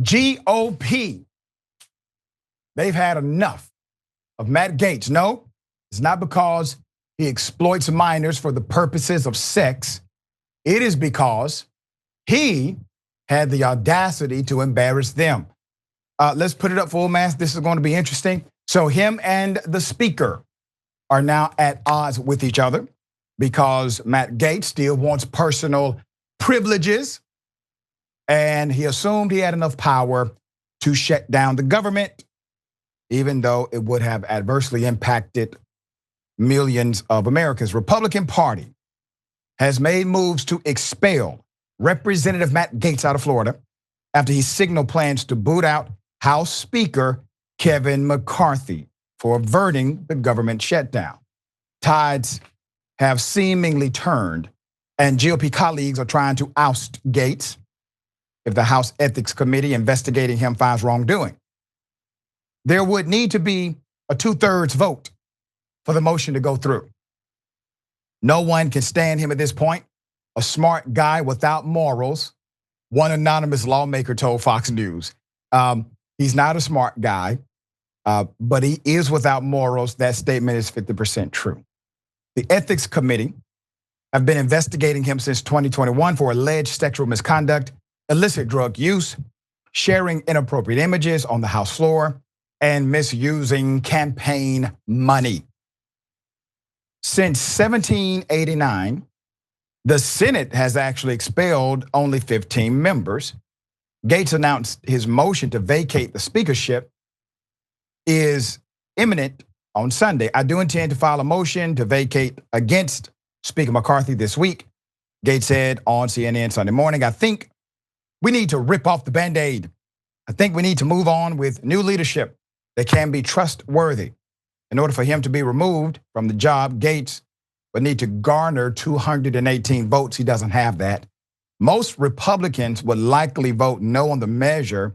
GOP, they've had enough of Matt Gaetz. No, it's not because he exploits minors for the purposes of sex. It is because he had the audacity to embarrass them. Let's put it up full mass. This is going to be interesting. So him and the speaker are now at odds with each other because Matt Gaetz still wants personal privileges. And he assumed he had enough power to shut down the government, even though it would have adversely impacted millions of Americans. Republican Party has made moves to expel Representative Matt Gaetz out of Florida after he signaled plans to boot out House Speaker Kevin McCarthy for averting the government shutdown. Tides have seemingly turned, and GOP colleagues are trying to oust Gaetz if the House Ethics Committee investigating him finds wrongdoing. There would need to be a 2/3 vote for the motion to go through. No one can stand him at this point. A smart guy without morals, one anonymous lawmaker told Fox News. He's not a smart guy, but he is without morals. That statement is 50% true. The Ethics Committee have been investigating him since 2021 for alleged sexual misconduct, illicit drug use, sharing inappropriate images on the House floor, and misusing campaign money. Since 1789, the Senate has actually expelled only 15 members. Gaetz announced his motion to vacate the speakership is imminent on Sunday. I do intend to file a motion to vacate against Speaker McCarthy this week, Gaetz said on CNN Sunday morning. I think we need to rip off the Band-Aid. I think we need to move on with new leadership that can be trustworthy. In order for him to be removed from the job, Gaetz would need to garner 218 votes. He doesn't have that. Most Republicans would likely vote no on the measure,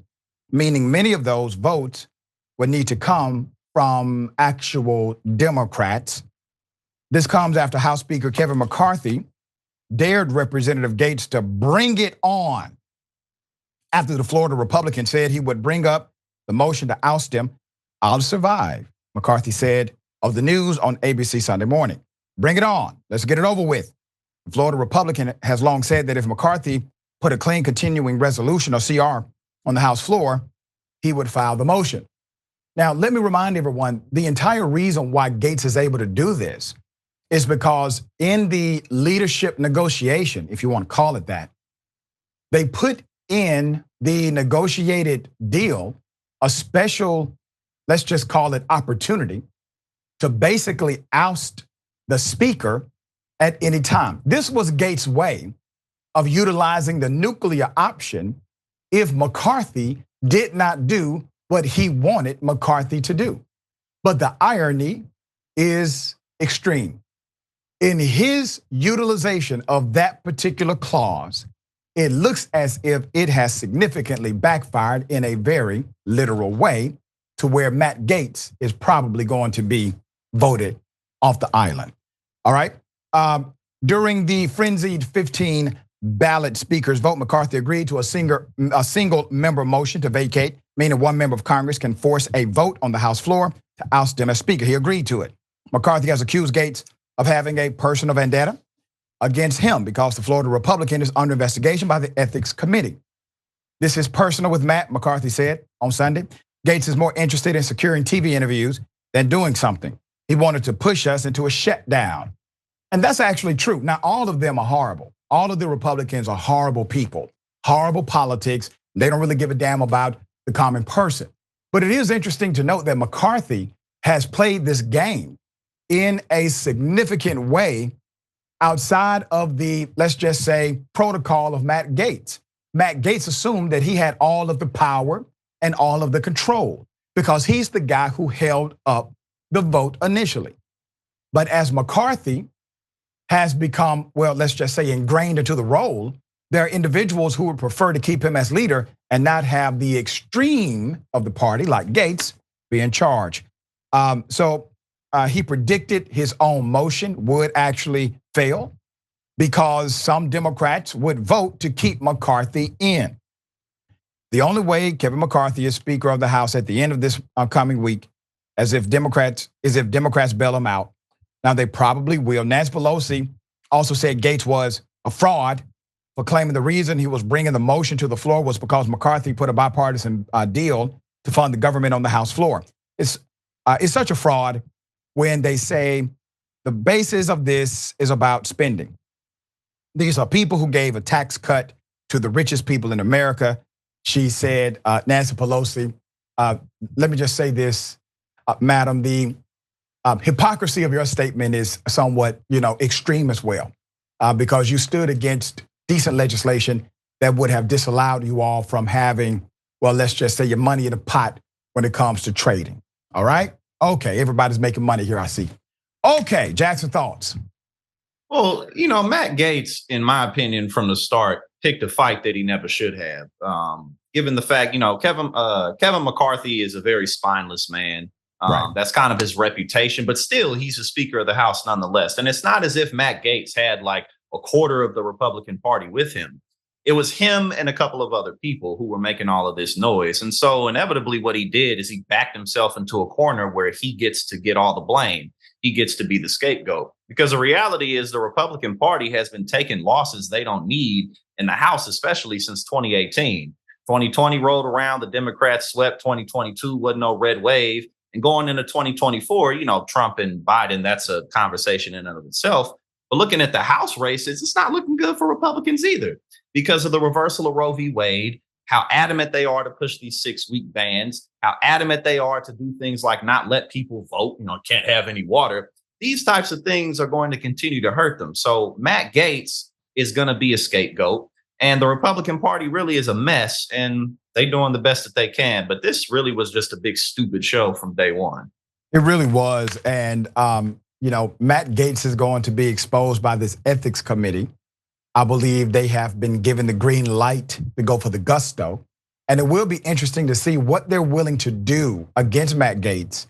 meaning many of those votes would need to come from actual Democrats. This comes after House Speaker Kevin McCarthy dared Representative Gaetz to bring it on after the Florida Republican said he would bring up the motion to oust him. I'll survive, McCarthy said of the news on ABC Sunday morning. Bring it on, let's get it over with. The Florida Republican has long said that if McCarthy put a clean continuing resolution or CR on the House floor, he would file the motion. Now, let me remind everyone, the entire reason why Gaetz is able to do this is because in the leadership negotiation, if you want to call it that, they put in the negotiated deal a special, let's just call it opportunity, to basically oust the speaker at any time. This was Gaetz' way of utilizing the nuclear option if McCarthy did not do what he wanted McCarthy to do. But the irony is extreme. In his utilization of that particular clause, it looks as if it has significantly backfired in a very literal way to where Matt Gaetz is probably going to be voted off the island. All right. During the frenzied 15 ballot speakers vote, McCarthy agreed to a single member motion to vacate, meaning one member of Congress can force a vote on the House floor to oust him as speaker. He agreed to it. McCarthy has accused Gaetz of having a personal vendetta against him because the Florida Republican is under investigation by the Ethics Committee. This is personal with Matt, McCarthy said on Sunday. Gaetz is more interested in securing TV interviews than doing something. He wanted to push us into a shutdown. And that's actually true. Now, all of them are horrible. All of the Republicans are horrible people, horrible politics. They don't really give a damn about the common person. But it is interesting to note that McCarthy has played this game in a significant way outside of the, let's just say, protocol of Matt Gaetz. Matt Gaetz assumed that he had all of the power and all of the control because he's the guy who held up the vote initially. But as McCarthy has become, well, let's just say ingrained into the role, there are individuals who would prefer to keep him as leader and not have the extreme of the party, like Gaetz, be in charge. So he predicted his own motion would actually fail because some Democrats would vote to keep McCarthy in. The only way Kevin McCarthy is Speaker of the House at the end of this coming week, as if Democrats bail him out. Now they probably will. Nancy Pelosi also said Gaetz was a fraud for claiming the reason he was bringing the motion to the floor was because McCarthy put a bipartisan deal to fund the government on the House floor. It's such a fraud when they say the basis of this is about spending. These are people who gave a tax cut to the richest people in America. She said, Nancy Pelosi, let me just say this, madam, the hypocrisy of your statement is somewhat, extreme as well, because you stood against decent legislation that would have disallowed you all from having, well, let's just say your money in a pot when it comes to trading. All right? Okay, everybody's making money here, I see. Okay, Jackson, thoughts? Well, Matt Gaetz, in my opinion, from the start, picked a fight that he never should have. Given the fact, Kevin McCarthy is a very spineless man. Right. That's kind of his reputation, but still, he's the Speaker of the House nonetheless. And it's not as if Matt Gaetz had like a quarter of the Republican Party with him. It was him and a couple of other people who were making all of this noise. And so inevitably what he did is he backed himself into a corner where he gets to get all the blame. He gets to be the scapegoat, because the reality is the Republican Party has been taking losses they don't need in the House, especially since 2018. 2020 rolled around, the Democrats swept. 2022 wasn't no red wave. And going into 2024, Trump and Biden, that's a conversation in and of itself. But looking at the House races, it's not looking good for Republicans either, because of the reversal of Roe v. Wade, how adamant they are to push these 6-week bans, how adamant they are to do things like not let people vote, can't have any water. These types of things are going to continue to hurt them. So Matt Gaetz is going to be a scapegoat, and the Republican Party really is a mess, and they're doing the best that they can. But this really was just a big stupid show from day one. It really was. And, Matt Gaetz is going to be exposed by this ethics committee. I believe they have been given the green light to go for the gusto. And it will be interesting to see what they're willing to do against Matt Gaetz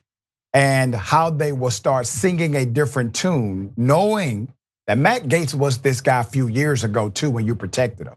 and how they will start singing a different tune, knowing that Matt Gaetz was this guy a few years ago too when you protected him.